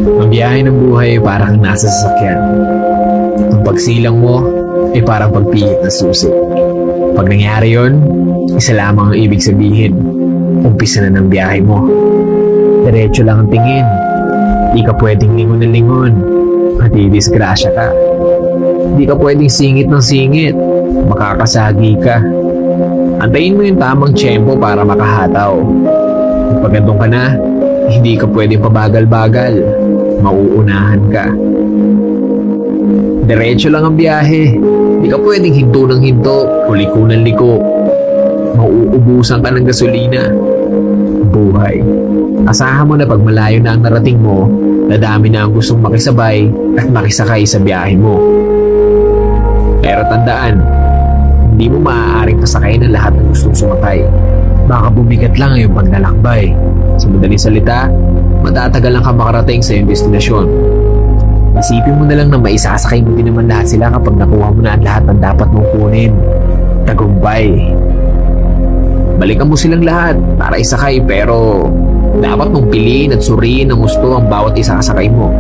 Ang biyahe ng buhay ay parang nasa sasakyan. Ang pagsilang mo ay parang pagpihit na susi. Pag nangyari yon, isa lamang ang ibig sabihin. Umpisa na ng biyahe mo. Diretso lang ang tingin. Di ka pwedeng lingon na lingon. Matidisgrasya ka. Di ka pwedeng singit ng singit. Makakasagi ka. Antayin mo yung tamang tiyempo para makahataw. Pag andun ka na, hindi ka pwedeng pabagal-bagal. Mauunahan ka. Diretso lang ang biyahe. Di ka pwedeng hinto ng hinto o liko ng liko. Mauubusan ka ng gasolina. Buhay. Asahan mo na pag malayo na ang narating mo, nadami na ang gustong makisabay at makisakay sa biyahe mo. Pero tandaan, hindi mo maaaring pasakay ng lahat ng gustong sumakay. Baka bumigat lang ang iyong paglalakbay. Sa madaling salita, matatagal lang ka makarating sa iyong destinasyon. Isipin mo na lang na maisasakay mo din naman lahat sila kapag nakuha mo na ang lahat ng dapat mong kunin. Tagumpay. Balikan mo silang lahat para isakay, pero dapat mong piliin at suriin ng gusto ang bawat isasakay mo.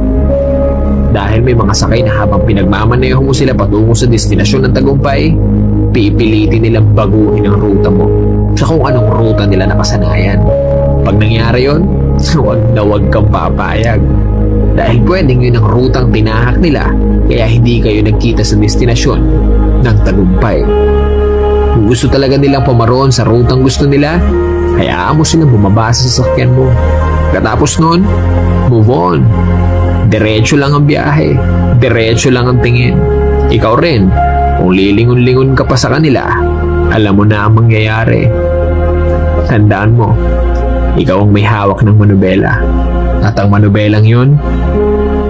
Dahil may mga sakay na habang pinagmamaneho mo sila patungo sa destinasyon ng tagumpay, pipilitin nilang baguhin ang ruta mo sa kung anong ruta nila nakasanayan. Pag nangyari yon, huwag na huwag kang papayag. Dahil pwedeng yun ang rutang tinahak nila, kaya hindi kayo nagkita sa destinasyon ng tagumpay. Kung gusto talaga nilang pumaroon sa rutang gusto nila, hayaan mo silang bumaba sa sasakyan mo. Katapos nun, move on. Diretso lang ang biyahe. Diretso lang ang tingin. Ikaw rin, kung lilingon-lingon ka pa sa kanila, alam mo na ang mangyayari. Tandaan mo, ikaw ang may hawak ng manubela. At ang manubelang yun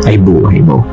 ay buhay mo.